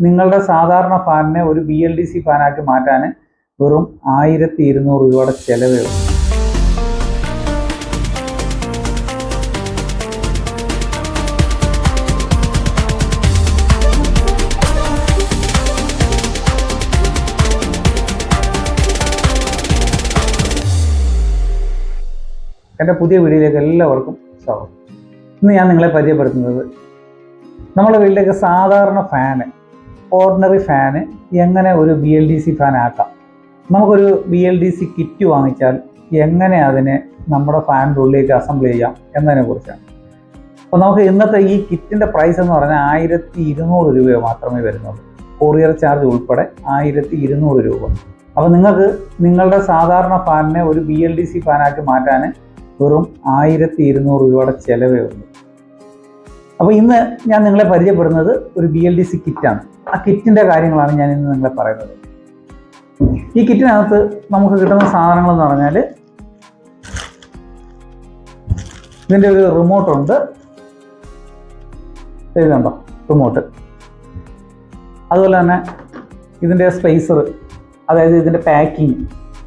നിങ്ങളുടെ സാധാരണ ഫാനിനെ ഒരു BLDC ഫാനാക്കി മാറ്റാൻ വെറും 1200 രൂപയുടെ ചിലവേ ഉള്ളൂ. എൻ്റെ പുതിയ വീഡിയോയിലേക്ക് എല്ലാവർക്കും സ്വാഗതം. ഇന്ന് ഞാൻ നിങ്ങളെ പരിചയപ്പെടുത്തുന്നത് നമ്മുടെ വീട്ടിലേക്ക് സാധാരണ ഫാന്, ഓർഡിനറി ഫാന് എങ്ങനെ ഒരു BLDC ഫാൻ ആക്കാം. നമുക്കൊരു BLDC കിറ്റ് വാങ്ങിച്ചാൽ എങ്ങനെ അതിനെ നമ്മുടെ ഫാനിൻ്റെ ഉള്ളിലേക്ക് അസംബിൾ ചെയ്യാം എന്നതിനെ കുറിച്ചാണ്. അപ്പോൾ നമുക്ക് ഇന്നത്തെ ഈ കിറ്റിൻ്റെ പ്രൈസ് എന്ന് പറഞ്ഞാൽ 1200 രൂപ മാത്രമേ വരുന്നുള്ളൂ. കൊറിയർ ചാർജ് ഉൾപ്പെടെ 1200 രൂപ. അപ്പോൾ നിങ്ങൾക്ക് നിങ്ങളുടെ സാധാരണ ഫാനിനെ ഒരു BLDC ഫാനാക്കി മാറ്റാൻ വെറും 1200 രൂപയുടെ ചിലവേ ഉള്ളൂ. അപ്പോൾ ഇന്ന് ഞാൻ നിങ്ങളെ പരിചയപ്പെടുന്നത് ഒരു BLDC കിറ്റാണ്. ആ കിറ്റിൻ്റെ കാര്യങ്ങളാണ് ഞാൻ ഇന്ന് നിങ്ങളെ പറയുന്നത്. ഈ കിറ്റിനകത്ത് നമുക്ക് കിട്ടുന്ന സാധനങ്ങൾ എന്ന് പറഞ്ഞാൽ ഇതിൻ്റെ ഒരു റിമോട്ടുണ്ട്, എഴുതണ്ടോ റിമോട്ട്. അതുപോലെ തന്നെ ഇതിൻ്റെ സ്പേസർ, അതായത് ഇതിൻ്റെ പാക്കിങ്,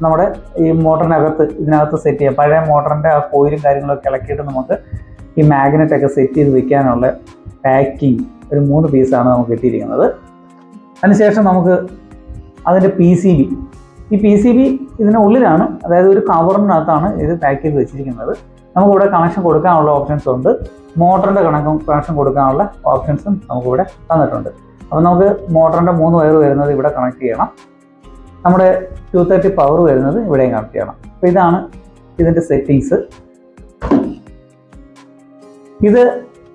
നമ്മുടെ ഈ മോട്ടറിനകത്ത് ഇതിനകത്ത് സെറ്റ് ചെയ്യാം. പഴയ മോട്ടറിൻ്റെ ആ കോയിലും കാര്യങ്ങളൊക്കെ ഇളക്കിയിട്ട് നമുക്ക് ഈ മാഗ്നറ്റൊക്കെ സെറ്റ് ചെയ്ത് വെക്കാനുള്ള പാക്കിങ് ഒരു 3 പീസാണ് നമുക്ക് കിട്ടിയിരിക്കുന്നത്. അതിനുശേഷം നമുക്ക് അതിൻ്റെ PCB, ഈ PCB ഇതിനുള്ളിലാണ്, അതായത് ഒരു കവറിനകത്താണ് ഇത് പാക്ക് ചെയ്ത് വെച്ചിരിക്കുന്നത്. നമുക്കിവിടെ കണക്ഷൻ കൊടുക്കാനുള്ള ഓപ്ഷൻസ് ഉണ്ട്. മോട്ടറിൻ്റെ കണക്ഷൻ കൊടുക്കാനുള്ള ഓപ്ഷൻസും നമുക്കിവിടെ തന്നിട്ടുണ്ട്. അപ്പോൾ നമുക്ക് മോട്ടറിൻ്റെ 3 വയർ വരുന്നത് ഇവിടെ കണക്ട് ചെയ്യണം. നമ്മുടെ 230 പവർ വരുന്നത് ഇവിടെയും കണക്ട് ചെയ്യണം. അപ്പോൾ ഇതാണ് ഇതിൻ്റെ സെറ്റിങ്സ്.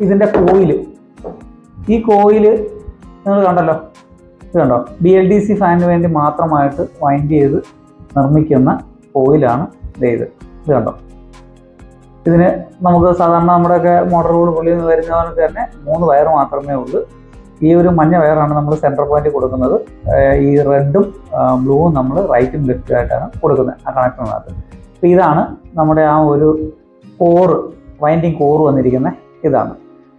ഇതിൻ്റെ കോയില്, ഈ കോയില് നിങ്ങൾ കണ്ടല്ലോ, ഇത് കണ്ടോ, BLDC ഫാനിന് വേണ്ടി മാത്രമായിട്ട് വൈൻഡ് ചെയ്ത് നിർമ്മിക്കുന്ന കോയിലാണ് ഇത് കണ്ടോ. ഇതിന് നമുക്ക് സാധാരണ നമ്മുടെയൊക്കെ മോട്ടോർ പുള്ളിൽ നിന്ന് വരുന്നവർക്ക് തന്നെ 3 വയർ മാത്രമേ ഉള്ളൂ. ഈ ഒരു മഞ്ഞ വയറാണ് നമ്മൾ സെൻറ്റർ പോയിന്റ് കൊടുക്കുന്നത്. ഈ റെഡും ബ്ലൂവും നമ്മൾ റൈറ്റും ലെഫ്റ്റും ആയിട്ടാണ് കൊടുക്കുന്നത് ആ കണക്ഷനകത്ത്. അപ്പോൾ ഇതാണ് നമ്മുടെ ആ ഒരു കോറ്, വൈൻഡിങ് കോറ് വന്നിരിക്കുന്ന ഇതാണ്.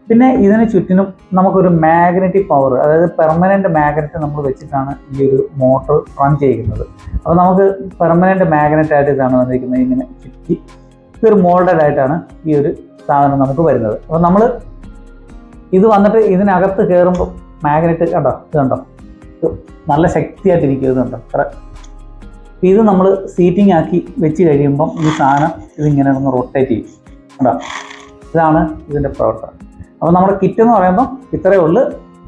പിന്നെ ഇതിന് ചുറ്റിനും നമുക്കൊരു മാഗ്നറ്റിക് പവർ, അതായത് പെർമനൻറ്റ് മാഗ്നറ്റ് നമ്മൾ വെച്ചിട്ടാണ് ഈ ഒരു മോട്ടോർ റൺ ചെയ്യുന്നത്. അപ്പോൾ നമുക്ക് പെർമനൻറ്റ് മാഗ്നറ്റ് ആയിട്ട് ഇതാണ് വന്നിരിക്കുന്നത്. ഇങ്ങനെ ചുറ്റി ഇതൊരു മോൾഡഡ് ആയിട്ടാണ് ഈ ഒരു സാധനം നമുക്ക് വരുന്നത്. അപ്പോൾ നമ്മൾ ഇത് വന്നിട്ട് ഇതിനകത്ത് കയറുമ്പോൾ മാഗ്നറ്റ് കണ്ടോ, ഇത് കണ്ടോ, നല്ല ശക്തിയായിട്ടിരിക്കും. ഇത് കണ്ടോ, ഇത് നമ്മൾ സീറ്റിംഗ് ആക്കി വെച്ച് കഴിയുമ്പം ഈ സാധനം ഇതിങ്ങനെ ഒന്ന് റൊട്ടേറ്റ് ചെയ്യും. കണ്ടോ, ഇതാണ് ഇതിൻ്റെ പ്രവർത്തനം. അപ്പോൾ നമ്മുടെ കിറ്റ് എന്ന് പറയുമ്പോൾ ഇത്രയേ ഉള്ളൂ.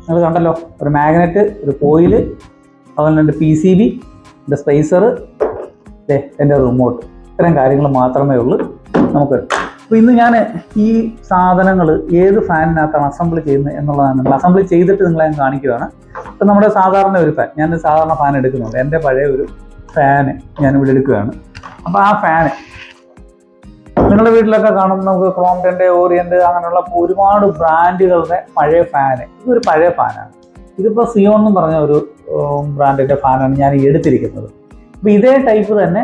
നിങ്ങൾ കണ്ടല്ലോ, ഒരു മാഗ്നറ്റ്, ഒരു കോയില്, അതുപോലെ തന്നെ PCB, എൻ്റെ സ്പേസർ, എൻ്റെ റിമോട്ട്, ഇത്രയും കാര്യങ്ങൾ മാത്രമേ ഉള്ളൂ നമുക്ക്. അപ്പോൾ ഇന്ന് ഞാൻ ഈ സാധനങ്ങൾ ഏത് ഫാനിനകത്താണ് അസംബിൾ ചെയ്യുന്നത് എന്നുള്ളതാണ് നിങ്ങൾ അസംബിൾ ചെയ്തിട്ട് നിങ്ങളെ ഞാൻ കാണിക്കുകയാണ്. ഇപ്പം നമ്മുടെ സാധാരണ ഒരു ഫാൻ, ഞാൻ സാധാരണ ഫാൻ എടുക്കുന്നുണ്ട്. എൻ്റെ പഴയ ഒരു ഫാന് ഞാനിവിടെ എടുക്കുകയാണ്. അപ്പോൾ ആ ഫാന് നിങ്ങളുടെ വീട്ടിലൊക്കെ കാണും. നമുക്ക് ക്രോംപ്ടൻ്റെ, ഓറിയൻ്റ് അങ്ങനെയുള്ള ഒരുപാട് ബ്രാൻഡുകളുടെ പഴയ ഫാന്. ഇതൊരു പഴയ ഫാനാണ്. ഇതിപ്പോൾ സിയോൺ എന്ന് പറഞ്ഞ ഒരു ബ്രാൻഡിൻ്റെ ഫാനാണ് ഞാൻ എടുത്തിരിക്കുന്നത്. അപ്പോൾ ഇതേ ടൈപ്പ് തന്നെ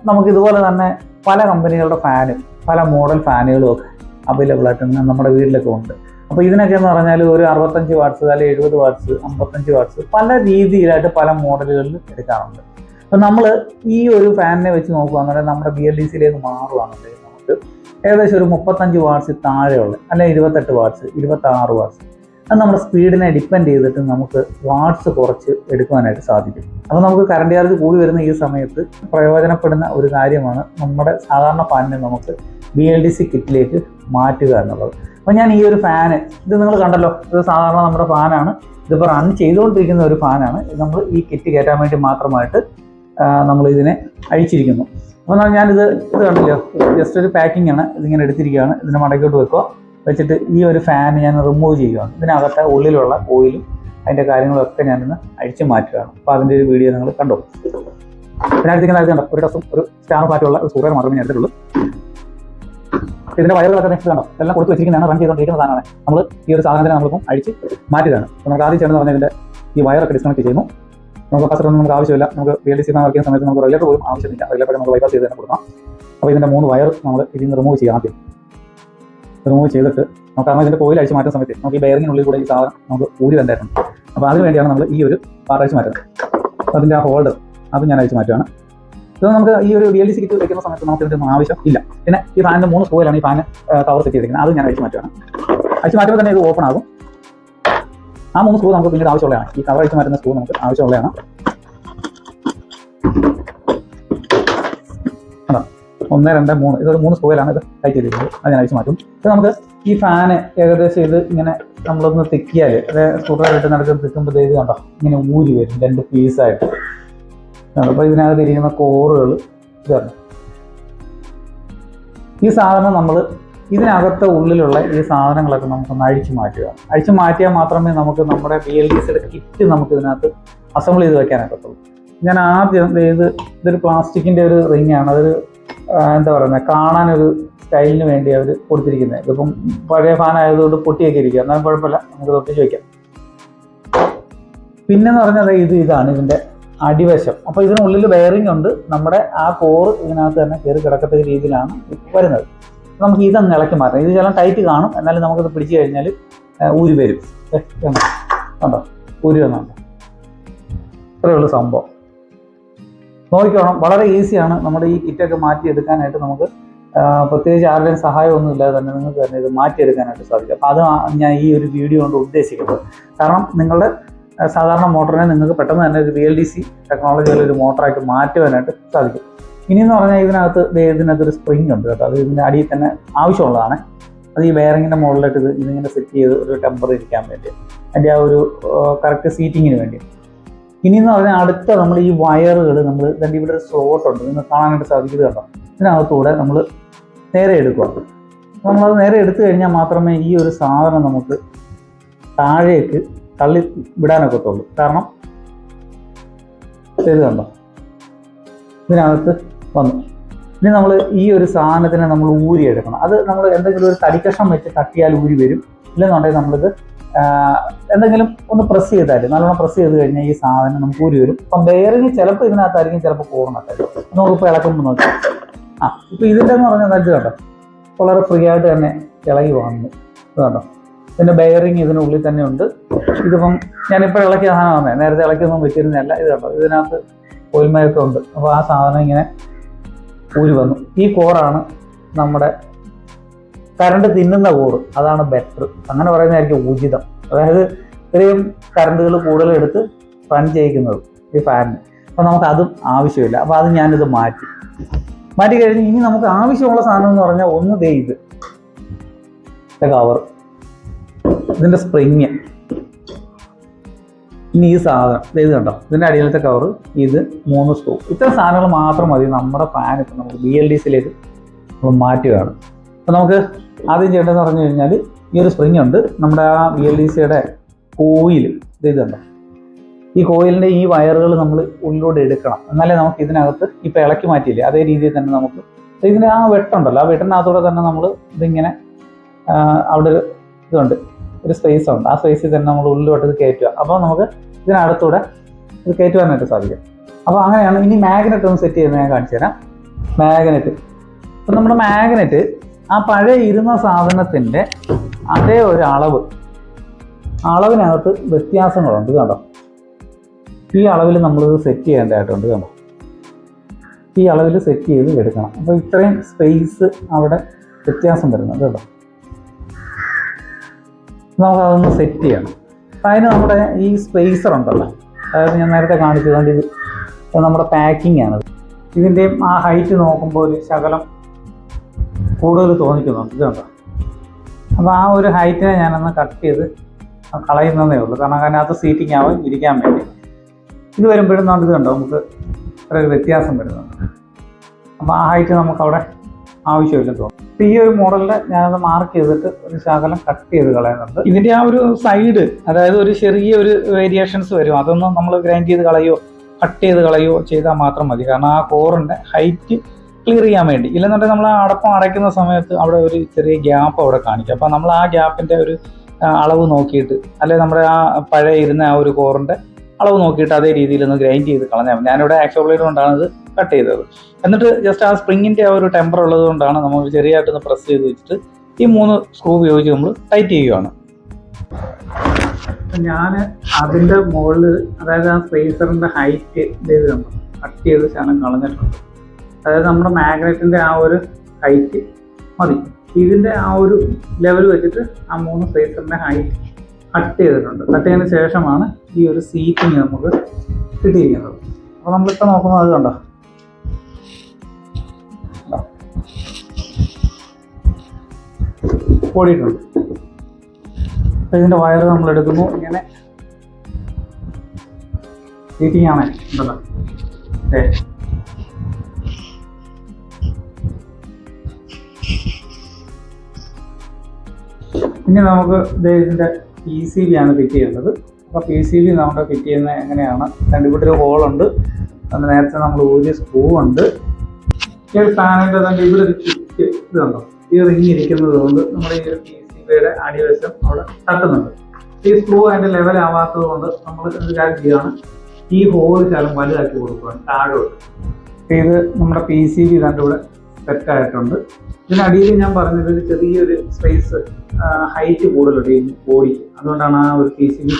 നമുക്കിതുപോലെ തന്നെ പല കമ്പനികളുടെ ഫാനും പല മോഡൽ ഫാനുകളും ഒക്കെ അവൈലബിൾ ആയിട്ട് നമ്മുടെ വീട്ടിലൊക്കെ ഉണ്ട്. അപ്പോൾ ഇതിനൊക്കെ എന്ന് പറഞ്ഞാൽ ഒരു 65 വാട്ട്സ്, അല്ലെങ്കിൽ 70 വാട്ട്സ്, 55 വാട്ട്സ്, പല രീതിയിലായിട്ട് പല മോഡലുകളിൽ എടുക്കാറുണ്ട്. അപ്പോൾ നമ്മൾ ഈ ഒരു ഫാനിനെ വെച്ച് നോക്കുകയാണെന്നുണ്ടെങ്കിൽ നമ്മുടെ BLDCയിലേക്ക് മാറുകയാണെന്നുണ്ടെങ്കിൽ നമുക്ക് ഏകദേശം ഒരു 35 വാട്ട്സ് താഴെയുള്ള, അല്ലെങ്കിൽ 28 വാട്ട്സ്, 26 വാട്ട്സ്, അത് നമ്മുടെ സ്പീഡിനെ ഡിപ്പെൻഡ് ചെയ്തിട്ട് നമുക്ക് വാട്ട്സ് കുറച്ച് എടുക്കുവാനായിട്ട് സാധിക്കും. അപ്പോൾ നമുക്ക് കറണ്ട് ചാർജ് കൂടി വരുന്ന ഈ സമയത്ത് പ്രയോജനപ്പെടുന്ന ഒരു കാര്യമാണ് നമ്മുടെ സാധാരണ ഫാനിനെ നമുക്ക് BLDC കിറ്റിലേക്ക് മാറ്റുക എന്നുള്ളത്. അപ്പോൾ ഞാൻ ഈ ഒരു ഫാന്, ഇത് നിങ്ങൾ കണ്ടല്ലോ, ഇത് സാധാരണ നമ്മുടെ ഫാനാണ്. ഇതിപ്പോൾ റൺ ചെയ്തുകൊണ്ടിരിക്കുന്ന ഒരു ഫാനാണ്. ഇത് നമ്മൾ ഈ കിറ്റ് കയറ്റാൻ വേണ്ടി മാത്രമായിട്ട് നമ്മൾ ഇതിനെ അഴിച്ചിരിക്കുന്നു. അപ്പോൾ ഞാനിത് കണ്ടില്ലോ, ജസ്റ്റ് ഒരു പാക്കിംഗ് ആണ്. ഇതിങ്ങനെ എടുത്തിരിക്കുകയാണ്. ഇതിനെ മടക്കോട്ട് വെച്ചിട്ട് ഈ ഒരു ഫാൻ ഞാൻ റിമൂവ് ചെയ്യുകയാണ്. ഇതിനകത്തെ ഉള്ളിലുള്ള ഓയിലും അതിൻ്റെ കാര്യങ്ങളൊക്കെ ഞാനിന്ന് അഴിച്ചു മാറ്റുകയാണ്. അപ്പോൾ അതിൻ്റെ ഒരു വീഡിയോ നിങ്ങൾ കണ്ടോ. ഇതിനകത്തേക്ക് കണ്ടോ, ഒരു ഡസും ഒരു സ്റ്റാർ പാറ്റുള്ള ഒരു സൂപ്പർ മാത്രമേ ഞാൻ എടുത്തിട്ടുള്ളൂ. ഇതിൻ്റെ വയറുകളൊക്കെ നെക്സ്റ്റ് കണ്ടോ, എല്ലാം കൊടുത്ത് വെച്ചിരിക്കുന്നതാണ്. റൺ ചെയ്തുകൊണ്ടിരിക്കുന്ന സാധനമാണ്. നമ്മൾ ഈ ഒരു സാധനത്തിനെ നമ്മളിപ്പം അഴിച്ച് മാറ്റുകയാണ്. അപ്പോൾ നമുക്ക് ആദ്യം ചെയ്യണമെന്ന് പറഞ്ഞാൽ ഇതിൻ്റെ ഈ വയറൊക്കെ ഡിസ്കണക്ട് ചെയ്യുന്നു. നമുക്ക് കപ്പാസിറ്ററൊന്നും നമുക്ക് ആവശ്യമില്ല. നമുക്ക് BLDC ഫാൻ വർക്ക് ചെയ്യുന്ന സമയത്ത് നമുക്ക് റെഗുലേറ്റർ പോലും ആവശ്യമില്ല. റെഗുലേറ്റർ നമുക്ക് ബൈപ്പാസ് ചെയ്ത് തന്നെ കൊടുക്കണം. അപ്പോൾ ഇതിൻ്റെ 3 വയർ നമ്മൾ ഇതിൽ നിന്ന് റിമൂവ് ചെയ്യാം ആദ്യം. റിമൂവ് ചെയ്തിട്ട് നമുക്ക് കാരണം ഇതിൻ്റെ കോയിൽ അഴിച്ച് മാറ്റുന്ന സമയത്ത് നമുക്ക് ഈ ബെയറിങ്ങിനുള്ളിൽ കൂടെ ഈ സാധനം നമുക്ക് ഊരി വന്നിട്ടുണ്ട്. അപ്പോൾ അതിന് വേണ്ടിയാണ് നമ്മൾ ഈ ഒരു പാർട്ട് അഴിച്ച് മാറ്റുന്നത്. അതിൻ്റെ ആ ഹോൾഡർ അത് ഞാൻ അഴിച്ച് മാറ്റുകയാണ്. ഇത് നമുക്ക് ഈ ഒരു BLDC കിറ്റ് വയ്ക്കുന്ന സമയത്ത് നമുക്ക് ഇതിൻ്റെ ആവശ്യം ഇല്ല. പിന്നെ ഈ ഫാനിൻ്റെ 3 സ്ക്രൂയിലാണ് ഈ ഫാൻ കവർ സെറ്റ് ചെയ്തിരിക്കുന്നത്. അത് ഞാൻ അഴിച്ച് മാറ്റുകയാണ്. അഴിച്ച് മാറ്റുമ്പോൾ തന്നെ ഇത് ഓപ്പൺ ആകും. ആ 3 സ്ക്രൂ നമുക്ക് പിന്നീട് ആവശ്യമുള്ളതാണ്. ഈ കവർ അഴിച്ച് മാറ്റുന്ന സ്ക്രൂ നമുക്ക് ആവശ്യമുള്ളതാണ്. 1, 2, 3 ഇതൊരു 3 സ്ക്രൂയിലാണ് ഇത് ടൈറ്റ് ചെയ്തിരിക്കുന്നത്. അത് ഞാൻ അഴിച്ച് മാറ്റും. ഇത് നമുക്ക് ഈ ഫാന് ഏകദേശം ഇത് ഇങ്ങനെ നമ്മളൊന്ന് തെക്കിയാൽ അതായത് സ്ക്രൂ ഡ്രൈവർ ഇട്ട് നടക്കുന്ന തെക്കുമ്പോഴത്തേക്ക് കണ്ടോ ഇങ്ങനെ ഊരി വരും 2 പീസായിട്ട്. അപ്പോൾ ഇതിനകത്ത് ഇരിക്കുന്ന കോറുകൾ ഇതാണ്. ഈ സാധനം നമ്മൾ ഇതിനകത്തെ ഉള്ളിലുള്ള ഈ സാധനങ്ങളൊക്കെ നമുക്കൊന്ന് അഴിച്ചു മാറ്റുക. അഴിച്ചു മാറ്റിയാൽ മാത്രമേ നമുക്ക് നമ്മുടെ BLDCയുടെ കിറ്റ് നമുക്ക് ഇതിനകത്ത് അസംബിൾ ചെയ്ത് വെക്കാനൊക്കെ പറ്റുള്ളൂ. ഞാൻ ആദ്യം ഇതൊരു പ്ലാസ്റ്റിക്കിൻ്റെ ഒരു റിങ്ങാണ്. അതൊരു എന്താ പറയുന്നത് കാണാനൊരു സ്റ്റൈലിന് വേണ്ടി അവർ കൊടുത്തിരിക്കുന്നത്. ഇതിപ്പം പഴയ ഫാൻ ആയതുകൊണ്ട് പൊട്ടിയൊക്കെ ഇരിക്കുക, എന്നാലും കുഴപ്പമില്ല, നമുക്ക് തൊട്ടിച്ച് വയ്ക്കാം. പിന്നെന്ന് പറഞ്ഞാൽ ഇതാണ് ഇതിൻ്റെ അടിവശം. അപ്പോൾ ഇതിനുള്ളിൽ ബെയറിംഗ് ഉണ്ട്. നമ്മുടെ ആ കോറ് ഇതിനകത്ത് തന്നെ കയറി കിടക്കത്തക്ക രീതിയിലാണ് വരുന്നത്. നമുക്ക് ഇതൊന്ന് ഇളക്കി മാറ്റാം. ഇത് ചില ടൈറ്റ് കാണും, എന്നാലും നമുക്കത് പിടിച്ചു കഴിഞ്ഞാൽ ഊരി വരും. കണ്ടോ ഊരി വന്നുണ്ട്. ഇത്രയുള്ള സംഭവം നോക്കിക്കോണം. വളരെ ഈസിയാണ് നമ്മുടെ ഈ കിറ്റൊക്കെ മാറ്റിയെടുക്കാനായിട്ട്. നമുക്ക് പ്രത്യേകിച്ച് ആരുടെയും സഹായമൊന്നും ഇല്ലാതെ തന്നെ നിങ്ങൾക്ക് തന്നെ ഇത് മാറ്റിയെടുക്കാനായിട്ട് സാധിക്കും. അപ്പോൾ അത് ഞാൻ ഈ ഒരു വീഡിയോ കൊണ്ട് ഉദ്ദേശിക്കുന്നത്. കാരണം നിങ്ങളുടെ സാധാരണ മോട്ടറിനെ നിങ്ങൾക്ക് പെട്ടെന്ന് തന്നെ ഒരു BLDC ടെക്നോളജിയുള്ള ഒരു മോട്ടറായിട്ട് മാറ്റുവാനായിട്ട് സാധിക്കും. ഇനിയെന്ന് പറഞ്ഞാൽ ഇതിനകത്തൊരു സ്പ്രിങ് ഉണ്ട് കേട്ടോ. അത് ഇതിൻ്റെ അടിയിൽ തന്നെ ആവശ്യമുള്ളതാണ്. അത് ഈ ബെയറിങ്ങിൻ്റെ മുകളിലായിട്ട് ഇതിങ്ങനെ സെറ്റ് ചെയ്ത് ഒരു ടെമ്പർ ഇരിക്കാൻ വേണ്ടി, അതിൻ്റെ ആ ഒരു കറക്റ്റ് സീറ്റിങ്ങിന് വേണ്ടി. ഇനിയെന്ന് പറഞ്ഞാൽ അടുത്ത നമ്മൾ ഈ വയറുകൾ നമ്മൾ ഇതിൻ്റെ ഇവിടെ ഒരു സ്ലോട്ട് ഉണ്ട്, നിങ്ങൾക്ക് കാണാനായിട്ട് സാധിക്കുന്നത് കേട്ടോ. ഇതിനകത്തൂടെ നമ്മൾ നേരെ എടുക്കുക. നമ്മളത് നേരെ എടുത്തു കഴിഞ്ഞാൽ മാത്രമേ ഈ ഒരു സാധനം നമുക്ക് താഴേക്ക് തള്ളി വിടാനൊക്കത്തുള്ളൂ. കാരണം ഇത് കണ്ടോ ഇതിനകത്ത് വന്നു. ഇനി നമ്മൾ ഈ ഒരു സാധനത്തിനെ നമ്മൾ ഊരിയെടുക്കണം. അത് നമ്മൾ എന്തെങ്കിലും ഒരു തടിക്കഷ്ണം വെച്ച് തട്ടിയാൽ ഊരി വരും. ഇല്ലെന്നുണ്ടെങ്കിൽ നമ്മളിത് എന്തെങ്കിലും ഒന്ന് പ്രസ് ചെയ്താൽ നല്ലോണം പ്രസ് ചെയ്ത് കഴിഞ്ഞാൽ ഈ സാധനം നമുക്ക് ഊരി വരും. അപ്പം ബെയറിങ് ചിലപ്പോൾ ഇതിനകത്തായിരിക്കും, ചിലപ്പോൾ കോറിനകത്തായിരിക്കും. നമുക്കിപ്പോൾ ഇളക്കുമ്പോൾ നോക്കാം. ഇപ്പോൾ ഇതിൻ്റെ എന്ന് പറഞ്ഞാൽ ഇത് കണ്ടോ വളരെ ഫ്രീ ആയിട്ട് തന്നെ ഇളകി വന്നു. ഇത് കണ്ടോ ഇതിൻ്റെ ബെയറിങ് ഇതിനുള്ളിൽ തന്നെ ഉണ്ട്. ഇതിപ്പം ഞാനിപ്പോൾ ഇളക്കിയ സാധനമാണ്, നേരത്തെ ഇളക്കിയൊന്നും വെച്ചിരുന്നതല്ല. ഇത് കണ്ടോ ഇതിനകത്ത് ഓയിൽമയൊക്കെ ഉണ്ട്. അപ്പോൾ ആ സാധനം ഇങ്ങനെ ഊരി വന്നു. ഈ കോറാണ് നമ്മുടെ കറണ്ട് തിന്നുന്ന കോറ്. അതാണ് ബെറ്റർ, അങ്ങനെ പറയുന്നതായിരിക്കും ഉചിതം. അതായത് ഇത്രയും കറണ്ടുകൾ കൂടുതൽ എടുത്ത് റൺ ചെയ്യിക്കുന്നത് ഈ ഫാനിന്. അപ്പോൾ നമുക്ക് അതും ആവശ്യമില്ല. അപ്പോൾ അത് ഞാനിത് മാറ്റി കഴിഞ്ഞ് ഇനി നമുക്ക് ആവശ്യമുള്ള സാധനം എന്ന് പറഞ്ഞാൽ ഒന്ന് ഇത് കവർ, ഇതിൻ്റെ സ്പ്രിങ്, ഇനി ഈ സാധനം ഇത് കണ്ടോ ഇതിൻ്റെ അടിയിലത്തെ കവർ, ഇത് 3 സ്ക്രൂ. ഇത്തരം സാധനങ്ങൾ മാത്രം മതി നമ്മുടെ ഫാൻ ഇപ്പം നമുക്ക് BLDCയിലേക്ക് നമ്മൾ മാറ്റുകയാണ്. അപ്പോൾ നമുക്ക് ആദ്യം ചെയ്യേണ്ടതെന്ന് പറഞ്ഞു കഴിഞ്ഞാൽ ഈ ഒരു സ്പ്രിങ് ഉണ്ട്. നമ്മുടെ ആ BLDCയുടെ കോയിൽ ഇത് കണ്ടോ, ഈ കോയിലിൻ്റെ ഈ വയറുകൾ നമ്മൾ ഉള്ളിലൂടെ എടുക്കണം. എന്നാലേ നമുക്ക് ഇതിനകത്ത് ഇപ്പോൾ ഇളക്കി മാറ്റിയില്ലേ അതേ രീതിയിൽ തന്നെ നമുക്ക് ഇതിന് ആ വെട്ടുണ്ടല്ലോ, ആ വെട്ടിനകത്തൂടെ തന്നെ നമ്മൾ ഇതിങ്ങനെ അവിടെ ഇതുണ്ട് ഒരു സ്പേസ് ഉണ്ട്. ആ സ്പേസിൽ തന്നെ നമ്മൾ ഉള്ളിലോട്ട് ഇത് കയറ്റുക. അപ്പോൾ നമുക്ക് ഇതിനടുത്തൂടെ ഇത് കയറ്റുവാനായിട്ട് സാധിക്കും. അപ്പോൾ അങ്ങനെയാണ്. ഇനി മാഗ്നറ്റ് ഒന്ന് സെറ്റ് ചെയ്യുന്നത് ഞാൻ കാണിച്ചു തരാം. മാഗ്നറ്റ്, അപ്പം നമ്മുടെ മാഗ്നറ്റ് ആ പഴയ ഇരുന്ന സാധനത്തിൻ്റെ അതേ ഒരു അളവിനകത്ത് വ്യത്യാസങ്ങളുണ്ട് കണ്ടോ. ഈ അളവിൽ നമ്മളിത് സെറ്റ് ചെയ്യേണ്ടതായിട്ടുണ്ട് കണ്ടോ. ഈ അളവിൽ സെറ്റ് ചെയ്ത് എടുക്കണം. അപ്പോൾ ഇത്രയും സ്പേസ് അവിടെ വ്യത്യാസം വരുന്നുണ്ട് കേട്ടോ. നമുക്കതൊന്ന് സെറ്റ് ചെയ്യണം. അപ്പം അതിന് നമ്മുടെ ഈ സ്പേസർ ഉണ്ടല്ലോ, അതായത് ഞാൻ നേരത്തെ കാണിച്ചതുകൊണ്ട് ഇത് നമ്മുടെ പാക്കിംഗ് ആണത്. ഇതിൻ്റെയും ആ ഹൈറ്റ് നോക്കുമ്പോൾ ഒരു ശകലം കൂടുതൽ തോന്നിക്കുന്നുണ്ട് ഇത് കണ്ടോ. അപ്പോൾ ആ ഒരു ഹൈറ്റിനെ ഞാനൊന്ന് കട്ട് ചെയ്ത് കളയുന്നതേ ഉള്ളൂ. കാരണം അതിനകത്ത് സീറ്റിംഗ് ആവും ഇരിക്കാൻ വേണ്ടി. ഇത് വരുമ്പോഴും നമുക്ക് ഇത് കണ്ടോ നമുക്ക് ഇത്ര ഒരു വ്യത്യാസം വരുന്നുണ്ട്. അപ്പോൾ ആ ഹൈറ്റ് നമുക്കവിടെ ആവശ്യമില്ലെന്ന് തോന്നും. അപ്പോൾ ഈ ഒരു മോഡലിൽ ഞാനത് മാർക്ക് ചെയ്തിട്ട് ഒരു ശകലം കട്ട് ചെയ്ത് കളയുന്നുണ്ട്. ഇതിൻ്റെ ആ ഒരു സൈഡ്, അതായത് ഒരു ചെറിയ ഒരു വേരിയേഷൻസ് വരും. അതൊന്നും നമ്മൾ ഗ്രൈൻഡ് ചെയ്ത് കളയോ കട്ട് ചെയ്ത് കളയോ ചെയ്താൽ മാത്രം മതി. കാരണം ആ കോറിൻ്റെ ഹൈറ്റ് ക്ലിയർ ചെയ്യാൻ വേണ്ടി. ഇല്ലെന്നുണ്ടെങ്കിൽ നമ്മൾ ആ അടപ്പം അടയ്ക്കുന്ന സമയത്ത് അവിടെ ഒരു ചെറിയ ഗ്യാപ്പ് അവിടെ കാണിക്കും. അപ്പോൾ നമ്മൾ ആ ഗ്യാപ്പിൻ്റെ ഒരു അളവ് നോക്കിയിട്ട്, അല്ലെങ്കിൽ നമ്മുടെ ആ പഴയ ഇരുന്ന ആ ഒരു കോറിൻ്റെ അളവ് നോക്കിയിട്ട് അതേ രീതിയിൽ ഒന്ന് ഗ്രൈൻഡ് ചെയ്ത് കളഞ്ഞാൽ മതി. ഞാനിവിടെ ആക്സോ ബ്ലേഡ് കൊണ്ടാണ് ഇത് കട്ട് ചെയ്തത്. എന്നിട്ട് ജസ്റ്റ് ആ സ്പ്രിങ്ങിൻ്റെ ആ ഒരു ടെമ്പർ ഉള്ളത് കൊണ്ടാണ് നമ്മൾ ചെറിയതായിട്ടൊന്ന് പ്രസ് ചെയ്ത് വെച്ചിട്ട് ഈ 3 സ്ക്രൂ ഉപയോഗിച്ച് നമ്മൾ ടൈറ്റ് ചെയ്യുകയാണ്. ഞാൻ അതിൻ്റെ മുകളിൽ, അതായത് ആ സ്പേസറിൻ്റെ ഹൈറ്റ് ചെയ്ത് കട്ട് ചെയ്ത് ശകലം കളഞ്ഞിട്ടുണ്ട്. അതായത് നമ്മുടെ മാഗ്നറ്റിൻ്റെ ആ ഒരു ഹൈറ്റ് മതി. ഇതിൻ്റെ ആ ഒരു ലെവൽ വെച്ചിട്ട് ആ 3 സ്പേസറിൻ്റെ ഹൈറ്റ് കട്ട് ചെയ്തിട്ടുണ്ട്. കട്ട് ചെയ്തതിന് ശേഷമാണ് ഈ ഒരു സീറ്റിങ് നമുക്ക് കിട്ടിയിരിക്കുന്നത്. അപ്പോൾ നമ്മളിപ്പോൾ നോക്കുന്നത് അത് കണ്ടോ, ഓടിയിട്ടുണ്ട്. അപ്പോൾ ഇതിൻ്റെ വയറ് നമ്മൾ എടുക്കുന്നു. ഇങ്ങനെ സീറ്റിംഗ് ആണ് ഉണ്ടല്ലോ. ഇനി നമുക്ക് ഇതിൻ്റെ PCB ആണ് ഫിറ്റ് ചെയ്യുന്നത്. അപ്പോൾ PCB നമുക്ക് ഫിറ്റ് ചെയ്യുന്നത് എങ്ങനെയാണ്? ഇവിടെ ഒരു ഹോളുണ്ട്, അത് നേരത്തെ നമ്മൾ ഊരിയ സ്ക്രൂ ഉണ്ട്. ഈ ഒരു ഫാനിൻ്റെ തന്നെ ഇവിടെ ഒരു കിറ്റ് ഇതുണ്ടോ, ഈ റിങ് ഇരിക്കുന്നത് കൊണ്ട് നമ്മുടെ ഈ ഒരു PCBയുടെ അടിവശം അവിടെ തട്ടുന്നുണ്ട്. ഈ സ്ക്രൂ അതിൻ്റെ ലെവലാവാത്തത് കൊണ്ട് നമ്മൾ എന്ത് കാര്യം ചെയ്യുകയാണ്, ഈ ഹോൾ ശകലം വലുതാക്കി കൊടുക്കുകയാണ് താഴോട്ട്. ഇത് നമ്മുടെ PCB ഇതിൻ്റെ ഇവിടെ സെറ്റായിട്ടുണ്ട്. ഇതിനടിയിൽ ഞാൻ പറഞ്ഞത് ചെറിയൊരു സ്പേസ് ഹൈറ്റ് കൂടുതലുണ്ട് ഈ ബോഡിക്ക്. അതുകൊണ്ടാണ് ആ ഒരു PCB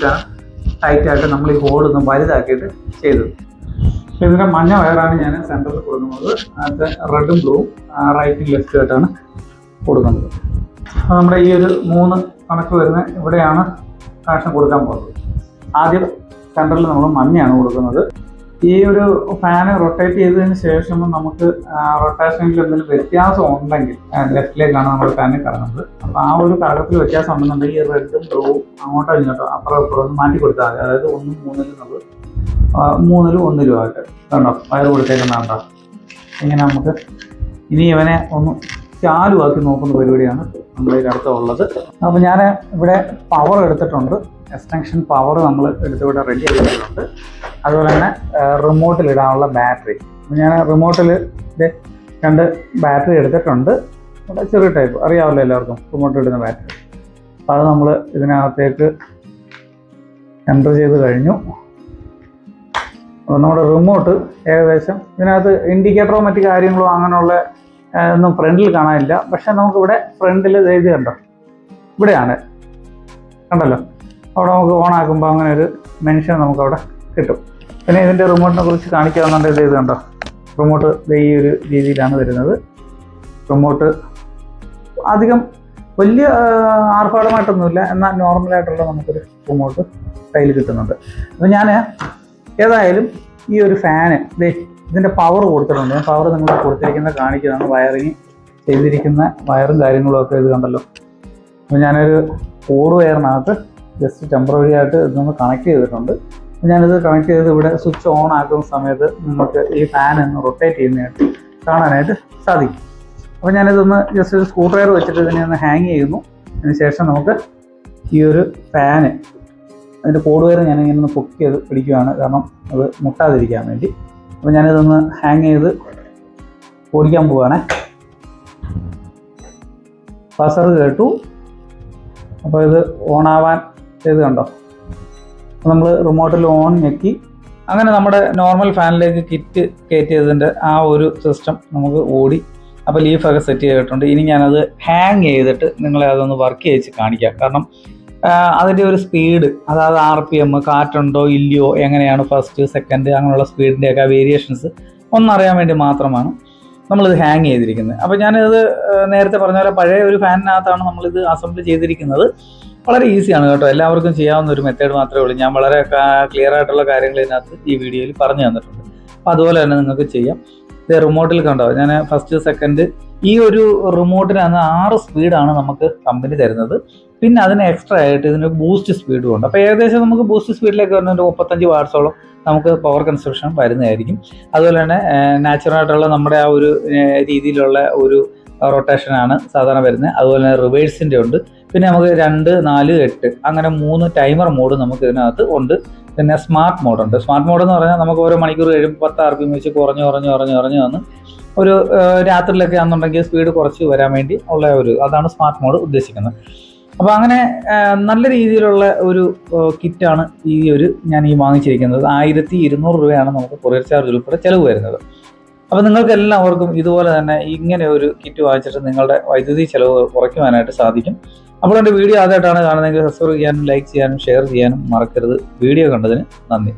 ടൈറ്റായിട്ട് നമ്മൾ ഈ ഹോളൊന്ന് വലുതാക്കിയിട്ട് ചെയ്തത്. ഇതിൻ്റെ മഞ്ഞ വയറാണ് ഞാൻ സെൻറ്ററിൽ കൊടുക്കുന്നത്. അത് റെഡും ബ്ലൂവും റൈറ്റും ലെഫ്റ്റും ആയിട്ടാണ് കൊടുക്കുന്നത്. അപ്പോൾ നമ്മുടെ ഈ ഒരു 3 കണക്ക് വരുന്ന ഇവിടെയാണ് കണക്ഷൻ കൊടുക്കാൻ പോകുന്നത്. ആദ്യം സെൻറ്ററിൽ നമ്മൾ മഞ്ഞയാണ് കൊടുക്കുന്നത്. ഈ ഒരു ഫാന് റൊട്ടേറ്റ് ചെയ്തതിന് ശേഷം നമുക്ക് റൊട്ടേഷനിൽ എന്തെങ്കിലും വ്യത്യാസം ഉണ്ടെങ്കിൽ ലെഫ്റ്റിലേക്കാണ് നമ്മൾ ഫാന് കറങ്ങുന്നത്. അപ്പോൾ ആ ഒരു കറക്കത്തിൽ വ്യത്യാസം ഉണ്ടെന്നുണ്ടെങ്കിൽ ഈ റെഡും ബ്ലൂവും അങ്ങോട്ടോ ഇങ്ങോട്ടോ അപ്പുറം ഇപ്പുറം മാറ്റി കൊടുത്താൽ മതി. അതായത് 1 3 നമ്മൾ 3 1 ആയിട്ട് കണ്ടോ വയർ കൊടുത്തേക്കുന്നുണ്ടോ. ഇങ്ങനെ നമുക്ക് ഇനി ഇവനെ ഒന്ന് ചാലുവാക്കി നോക്കുന്ന പരിപാടിയാണ് നമ്മളിൽ അടുത്തുള്ളത്. അപ്പോൾ ഞാൻ ഇവിടെ പവർ എടുത്തിട്ടുണ്ട്. എക്സ്റ്റൻഷൻ പവർ നമ്മൾ എടുത്തിവിടെ റെഡി ആക്കിയിട്ടുണ്ട്. അതുപോലെ തന്നെ റിമോട്ടിലിടാനുള്ള ബാറ്ററി. ഞാൻ റിമോട്ടിൽ 2 ബാറ്ററി എടുത്തിട്ടുണ്ട്. ഇവിടെ ചെറിയ ടൈപ്പ് അറിയാമല്ലോ എല്ലാവർക്കും റിമോട്ട് ഇടുന്ന ബാറ്ററി. അപ്പോൾ അത് നമ്മൾ ഇതിനകത്തേക്ക് എൻ്റർ ചെയ്ത് കഴിഞ്ഞു. അപ്പോൾ നമ്മുടെ റിമോട്ട് ഏകദേശം ഇതിനകത്ത് ഇൻഡിക്കേറ്ററോ മറ്റു കാര്യങ്ങളോ അങ്ങനെയുള്ള ഒന്നും ഫ്രണ്ടിൽ കാണാനില്ല. പക്ഷെ നമുക്കിവിടെ ഫ്രണ്ടിൽ ഇത് കണ്ടോ, ഇവിടെയാണ് കണ്ടല്ലോ. അവിടെ നമുക്ക് ഓൺ ആക്കുമ്പോൾ അങ്ങനെ ഒരു മെൻഷൻ നമുക്കവിടെ കിട്ടും. പിന്നെ ഇതിൻ്റെ റിമോട്ടിനെ കുറിച്ച് കാണിക്കാവുന്നുണ്ട്. ഇത് കണ്ടോ, റിമോട്ട് ഈ ഒരു രീതിയിലാണ് വരുന്നത്. റിമോട്ട് അധികം വലിയ ആർഭാടമായിട്ടൊന്നുമില്ല, എന്നാൽ നോർമലായിട്ടുള്ള നമുക്കൊരു റിമോട്ട് കയ്യിൽ കിട്ടുന്നുണ്ട്. അപ്പോൾ ഞാൻ ഏതായാലും ഈ ഒരു ഫാന് ഇതിൻ്റെ പവർ കൊടുത്തിട്ടുണ്ട്. ഞാൻ പവർ നിങ്ങൾ കൊടുത്തിരിക്കുന്ന കാണിക്കുന്നതാണ്. വയറിങ് ചെയ്തിരിക്കുന്ന വയറും കാര്യങ്ങളും ഒക്കെ ഇത് കണ്ടല്ലോ. അപ്പോൾ ഞാനൊരു 4 വയറിനകത്ത് ജസ്റ്റ് ടെമ്പററി ആയിട്ട് ഇതൊന്ന് കണക്ട് ചെയ്തിട്ടുണ്ട്. ഞാനിത് കണക്ട് ചെയ്ത് ഇവിടെ സ്വിച്ച് ഓൺ ആക്കുന്ന സമയത്ത് നമുക്ക് ഈ ഫാൻ ഒന്ന് റൊട്ടേറ്റ് ചെയ്യുന്നതായിട്ട് കാണാനായിട്ട് സാധിക്കും. അപ്പോൾ ഞാനിതൊന്ന് ജസ്റ്റ് ഒരു സ്ക്രൂ ഡ്രൈവർ വെച്ചിട്ട് ഇതിനെ ഒന്ന് ഹാങ് ചെയ്യുന്നു. അതിന് ശേഷം നമുക്ക് ഈ ഒരു ഫാന് അതിൻ്റെ കോഡ് വയർ ഞാനിങ്ങനെ ഒന്ന് പൊക്കി ചെയ്ത് പിടിക്കുകയാണ്, കാരണം അത് മുട്ടാതിരിക്കാൻ വേണ്ടി. അപ്പോൾ ഞാനിതൊന്ന് ഹാങ് ചെയ്ത് ഓടിക്കാൻ പോവുകയാണേ. ബസർ കേട്ടു. അപ്പോൾ ഇത് ഓണാവാൻ ചെയ്ത് കണ്ടോ. അപ്പോൾ നമ്മൾ റിമോട്ടിൽ ഓൺ ഞെക്കി അങ്ങനെ നമ്മുടെ നോർമൽ ഫാനിലേക്ക് കിറ്റ് കയറ്റിയതിൻ്റെ ആ ഒരു സിസ്റ്റം നമുക്ക് ഓടി. അപ്പോൾ ലീഫൊക്കെ സെറ്റ് ചെയ്തിട്ടുണ്ട്. ഇനി ഞാനത് ഹാങ് ചെയ്തിട്ട് നിങ്ങളെ അതൊന്ന് വർക്ക് ചെയ്യിച്ച് കാണിക്കാം. കാരണം അതിൻ്റെ ഒരു സ്പീഡ്, അതായത് RPM കാറ്റുണ്ടോ ഇല്ലയോ, എങ്ങനെയാണ് ഫസ്റ്റ് സെക്കൻഡ് അങ്ങനെയുള്ള സ്പീഡിൻ്റെയൊക്കെ വേരിയേഷൻസ് ഒന്നറിയാൻ വേണ്ടി മാത്രമാണ് നമ്മളിത് ഹാങ് ചെയ്തിരിക്കുന്നത്. അപ്പോൾ ഞാനിത് നേരത്തെ പറഞ്ഞ പോലെ പഴയ ഒരു ഫാനിനകത്താണ് നമ്മളിത് അസംബിൾ ചെയ്തിരിക്കുന്നത്. വളരെ ഈസിയാണ് കേട്ടോ, എല്ലാവർക്കും ചെയ്യാവുന്ന ഒരു മെത്തേഡ് മാത്രമേ ഉള്ളൂ. ഞാൻ വളരെ ക്ലിയർ ആയിട്ടുള്ള കാര്യങ്ങൾ ഇതിനകത്ത് ഈ വീഡിയോയിൽ പറഞ്ഞു തന്നിട്ടുണ്ട്. അപ്പോൾ അതുപോലെ തന്നെ നിങ്ങൾക്ക് ചെയ്യാം. ഇത് റിമോട്ടിൽ കണ്ടോ, ഞാൻ ഫസ്റ്റ് സെക്കൻഡ് ഈ ഒരു റിമോട്ടിനകത്ത് 6 സ്പീഡാണ് നമുക്ക് കമ്പനി തരുന്നത്. പിന്നെ അതിന് എക്സ്ട്രാ ആയിട്ട് ഇതിന് ബൂസ്റ്റ് സ്പീഡും ഉണ്ട്. അപ്പോൾ ഏകദേശം നമുക്ക് ബൂസ്റ്റ് സ്പീഡിലേക്ക് വരുന്നൊരു 35 വാട്ട്സോളം നമുക്ക് പവർ കൺസപ്ഷൻ വരുന്നതായിരിക്കും. അതുപോലെ തന്നെ നാച്ചുറലായിട്ടുള്ള നമ്മുടെ ആ ഒരു രീതിയിലുള്ള ഒരു റൊട്ടേഷനാണ് സാധാരണ വരുന്നത്. അതുപോലെ തന്നെ റിവേഴ്സിൻ്റെ ഉണ്ട്. പിന്നെ നമുക്ക് 2, 4, 8 അങ്ങനെ 3 ടൈമർ മോഡ് നമുക്ക് ഇതിനകത്ത് ഉണ്ട്. പിന്നെ സ്മാർട്ട് മോഡുണ്ട്. സ്മാർട്ട് മോഡ് എന്ന് പറഞ്ഞാൽ നമുക്ക് ഓരോ മണിക്കൂർ കഴിയുമ്പോൾ 10 RPM വെച്ച് കുറഞ്ഞ് വന്ന് ഒരു രാത്രിയിലൊക്കെ ആണെന്നുണ്ടെങ്കിൽ സ്പീഡ് കുറച്ച് വരാൻ വേണ്ടി ഉള്ള അതാണ് സ്മാർട്ട് മോഡ് ഉദ്ദേശിക്കുന്നത്. അപ്പോൾ അങ്ങനെ നല്ല രീതിയിലുള്ള ഒരു കിറ്റാണ് ഞാൻ ഈ വാങ്ങിച്ചിരിക്കുന്നത്. 1200 രൂപയാണ് നമുക്ക് കൊറിയർ ചാർജ് ഉൾപ്പെടെ ചിലവ് വരുന്നത്. അപ്പോൾ നിങ്ങൾക്ക് എല്ലാവർക്കും ഇതുപോലെ തന്നെ ഇങ്ങനെ ഒരു കിറ്റ് വാങ്ങിച്ചിട്ട് നിങ്ങളുടെ വൈദ്യുതി ചെലവ് കുറയ്ക്കുവാനായിട്ട് സാധിക്കും. അപ്പോൾ എൻ്റെ വീഡിയോ ആദ്യമായിട്ടാണ് കാണുന്നതെങ്കിൽ സബ്സ്ക്രൈബ് ചെയ്യാനും ലൈക്ക് ചെയ്യാനും ഷെയർ ചെയ്യാനും മറക്കരുത്. വീഡിയോ കണ്ടതിന് നന്ദി.